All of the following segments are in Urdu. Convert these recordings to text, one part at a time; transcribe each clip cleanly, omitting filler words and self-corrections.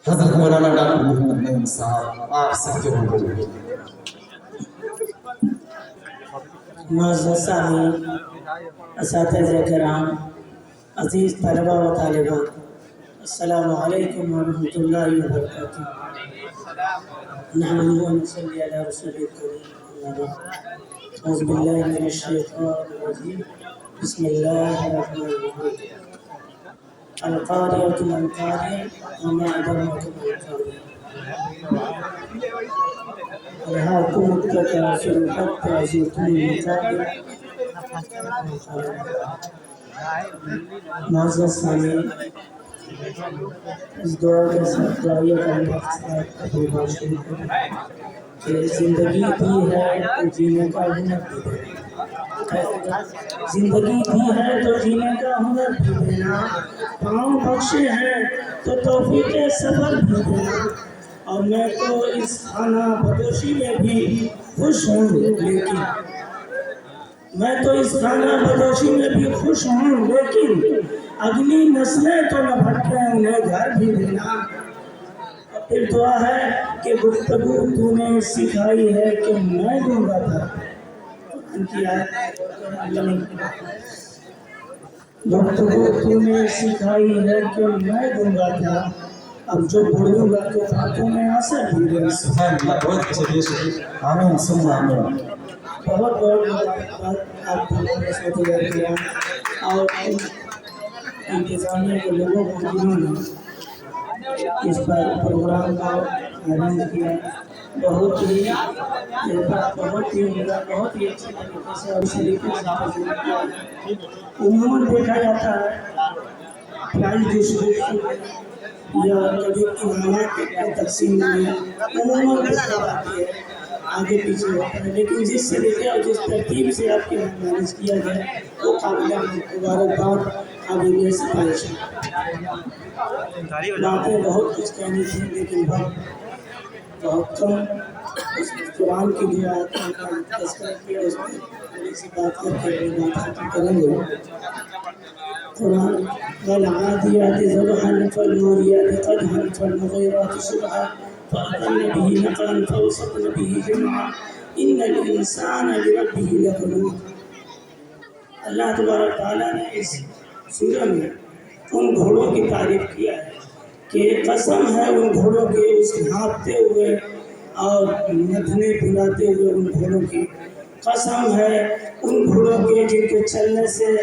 حضرت مولانا ڈاکٹر محمد نعیم صاحب آپ سب کے ہوئے معزز سامعین، اساتذہ کرام، عزیز طلبہ و طالبات، السلام علیکم ورحمۃ اللہ وبرکاتہ۔ نحمده ونصلي على رسوله الكريم، أما بعد، أعوذ بالله من الشيطان الرجيم، بسم الله الرحمن الرحيم۔ القارعة ما القارعة وما أدراك ما القارعة ألهاكم التكاثر حتى زرتم المقابر۔ معزز سامعین، اس دعا کے ساتھ دعائیہ کا مقصد ابو باشر کہ زندگی دی ہے تو جینے کا ہنر بھی دینا، زندگی دی ہے تو جینے کا ہنر بھی دینا، پاؤں بخشے ہیں تو توفیق سفر بھی دینا۔ اور میں تو اس خانہ بدوشی میں بھی خوش ہوں، لیکن میں تو اس خانہ بدوشی میں بھی خوش ہوں، لیکن اگلی نسلیں تو نہ بھٹکیں، انہیں گھر بھی دینا۔ اور پھر دعا ہے کہ گفتگو تو نے سکھائی ہے کہ میں دوں گا تھا، ان کی آیت گفتگو تو نے سکھائی ہے کہ میں دوں گا تھا، اب جو بولوں گا تو باتوں میں اثر بھی رہے۔ سبحان اللہ، بہت اچھا، آمین ثم آمین۔ بہت بہت آپ کو سوتے گئے کیا اور انتظامیہ کے لوگوں کو جنہوں نے اس پر پروگرام کا ارینج کیا، بہت ہی عمدہ، بہت ہی اچھی طریقے سے اور طریقے سے تجربہ کیا۔ عموماً دیکھا جاتا ہے پرائز ڈسٹریبیوشن یا کبھی انعامات کی تقسیم میں عموماً دیکھا جاتی ہے آگے پیچھے ہوتا ہے، لیکن جس طریقے اور جس ترتیب سے آپ کے مینج کیا گیا وہ قابل مبارکباد، قابل ستائش ہے۔ باتیں بہت کچھ کہنی تھی لیکن بہت کم۔ اس قرآن کی جو آیتوں کا تذکرہ کیا، اس میں تھوڑی سی بات کر کے اپنی بات ختم کریں گے۔ قرآن والعادیات ضبحا فالموریات قدحا فالمغیرات صبحا فأثرن به نقعا فوسطن به جمعا ان الانسان لربه لکنود۔ اللہ تبارک تعالیٰ نے اس سورہ میں ان گھوڑوں کی تعریف کیا ہے کہ قسم ہے ان گھوڑوں کے اس ہانپتے ہوئے اور ندھنے پھلاتے ہوئے ان گھوڑوں کی، قسم ہے ان گھوڑوں کے جن کے چلنے سے،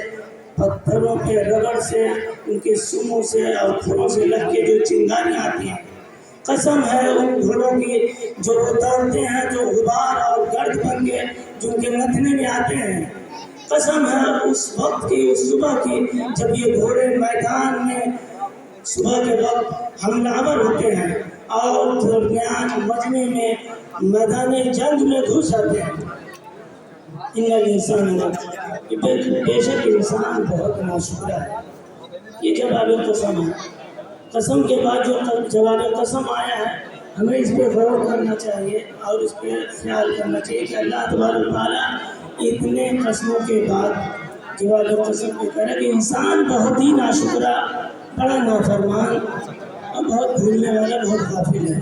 پتھروں کے رگڑ سے، ان کے سموں سے اور کھروں سے لگ کے جو چنگاریاں آتی ہیں، قسم ہے ان گھوڑوں کی جو دوڑتے ہیں، جو غبار اور گرد بن کے جن کے نتھنے میں آتے ہیں، قسم ہے اس وقت کی، اس صبح کی جب یہ گھوڑے میدان میں صبح کے وقت حملہ آور ہوتے ہیں اور درمیان مجمع میں میدان جنگ میں گھس جاتے ہیں۔ ان الانسان، بے شک انسان بہت ناشکرا ہے۔ یہ جواب قسم ہے، قسم کے بعد جو جواب قسم آیا ہے ہمیں اس پہ غور کرنا چاہیے اور اس پہ خیال کرنا چاہیے کہ اللہ تبارک تعالیٰ اتنے قسموں کے بعد جواب قسم پہ کرے کہ انسان بہت ہی ناشکرا، بڑا نافرمان اور بہت بھولنے والا، بہت غافل ہے۔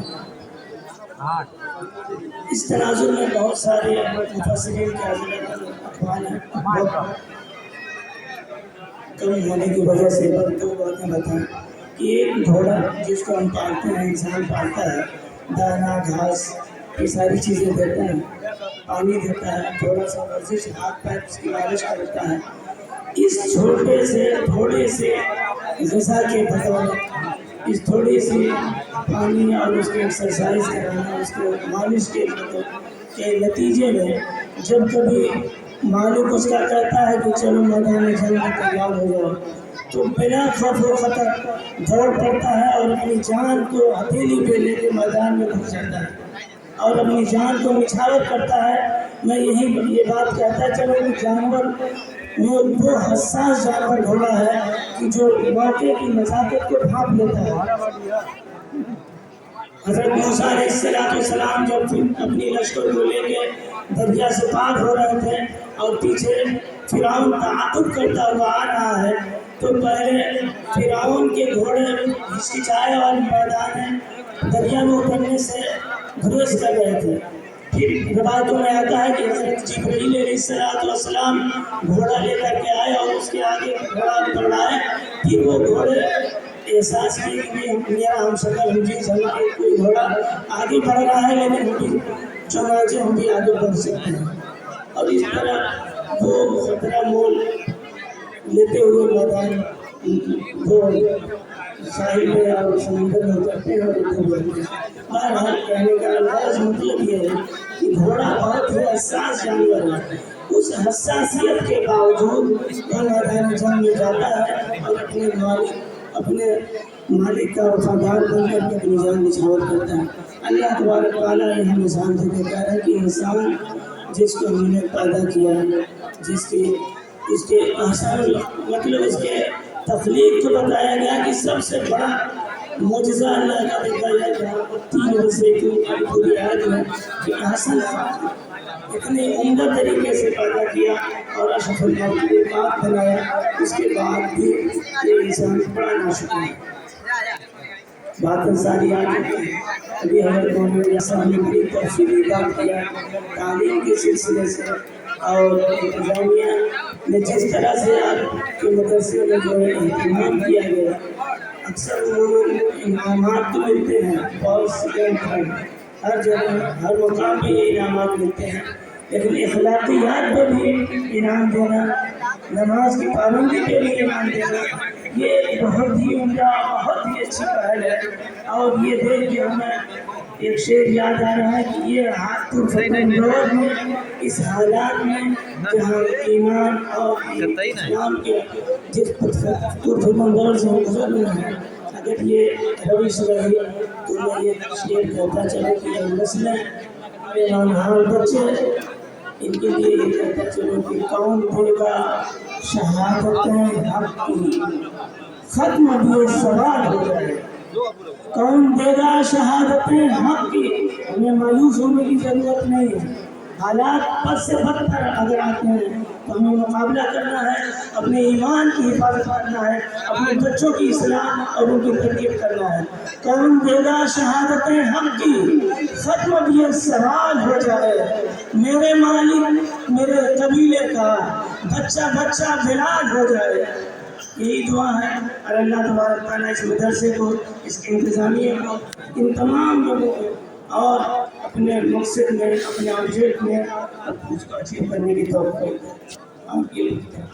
اس تناظر میں بہت سارے مفسرین کے اقوال ہیں، بہت کم ہونے کی وجہ سے دو باتیں بتائیں کہ ایک گھوڑا جس کو ہم پالتے ہیں، انسان پالتا ہے، دانا، گھاس، یہ ساری چیزیں دیتا ہے، پانی دیتا ہے، تھوڑا سا ورزش، ہاتھ پیر اس کی مالش کرتا ہے۔ اس چھوٹے سے تھوڑے سے غذا کے بدولت، اس تھوڑی سی پانی اور اس کے ایکسرسائز کرانا، اس کے مالش کے نتیجے میں جب کبھی مالک اس کا کہتا ہے کہ چلو میدان جنگ میں تیار ہو جاؤ، تو بلا خوف و خطر دوڑ پڑتا ہے اور اپنی جان کو ہتھیلی پہ لے کے میدان میں گھس جاتا ہے اور اپنی جان کو نچھاور کرتا ہے۔ میں یہ بات کہتا ہے چلو وہ جانور میں وہ حساس جانور گھوڑا ہے کہ جو موقع کی نزاکت کو بھانپ لیتا ہے۔ حضرت موسیٰ علیہ السلام جب اپنی لشکر کو لے کے دریا سے پار ہو رہے تھے اور پیچھے فرعون تعاقب کرتا ہوا آ رہا ہے، تو پہلے فرعون کے گھوڑے ہچکچائے اور میدان دریا میں اترنے سے گریز کر رہے تھے. پھر روایتوں میں آتا ہے کہ حضرت جبرائیل علیہ السلام گھوڑا لے کر کے آئے اور اس کے آگے گھوڑا دوڑائے. پھر وہ گھوڑے احساس کیے کہ میرا ہم شکل ہم جنس ہمارے کوئی گھوڑا آگے بڑھ رہا ہے لیکن ہم بھی چنانچہ ہم بھی آگے بڑھ سکتے ہیں. اور اس طرح وہ خطرہ مول لیتے ہوئے میدان وہ ساحل میں اور سمندر میں اترتے ہیں اور ادھر بڑھتے ہیں. بہرحال کہنے کا الفاظ مطلب یہ ہے کہ گھوڑا بہت ہی حساس جانور ہے. اس حساسیت کے باوجود وہ میدان جنگ میں جاتا ہے اور اپنے مالک کا وفادار بن کر کے اپنی جان نچھاور کرتا ہے. اللہ تبارک تعالیٰ یہ انسان سے کہتا ہے کہ انسان جس کو ہم نے پیدا کیا ہے، جس کی اس کے احسان مطلب اس کے تخلیق کو بتایا گیا کہ سب سے بڑا معجزہ اللہ کا دکھایا گیا 3 حصے کی پوری آیت میں کہ احسن اتنے عمدہ طریقے سے پیدا کیا اور اشرف المخلوقات بنایا. اس کے بعد بھی یہ انسان بڑا ناشکر ہے. باتیں ساری آ چکی ہیں. ابھی حضرت مولانا صاحب نے بڑی تفصیلی بات کیا تعلیم کے سلسلے سے اور انتظامیہ نے جس طرح سے آپ کے مدرسے میں جو اہتمام کیا گیا. اکثر عموماً انعامات تو ملتے ہیں اور سیکنڈ تھرڈ ہر جگہ ہر مقام پہ یہ انعامات ملتے ہیں، لیکن اخلاقیات پہ بھی انعام دینا، نماز کی پابندی پہ بھی انعام دینا، یہ بہت ہی عمدہ بہت ہی اچھی پہل ہے. اور یہ دیکھ کے ہمیں ایک شعر یاد آ رہا ہے کہ یہ ہاتھ دور میں اس حالات میں جہاں ایمان اور اسلام کے جس دور سے ہم گزر رہے ہیں، اگر یہ روش رہی تو میں یہ شعر کہتا چلا کہ یہ نسلیں ہمارے نونہار بچے ان کے لیے یہ کہتا چلو کہ کون دے گا شہادتیں حق کی ختم بھی سوال ہو جائے. کون دے گا شہادتیں حق کی. ہمیں مایوس ہونے کی ضرورت نہیں ہے. حالات بد سے بدتر اگر آتے ہیں تو ہمیں مقابلہ کرنا ہے، اپنے ایمان کی حفاظت کرنا ہے، اپنے بچوں کی اصلاح اور ان کی تربیت کرنا ہے. کون دے گا شہادتیں حق کی ختم بھی سوال ہو جائے. میرے مالک میرے قبیلے کا بچہ بچہ بلال ہو جائے. یہی دعا ہے. اور اللہ تبارک تعالیٰ اس مدرسے کو، اس کے انتظامیہ کو، ان تمام لوگوں کو اور اپنے مقصد میں اپنے آبجیکٹ میں اس کو اچیو کرنے کی توفیق دے. آپ کے لیے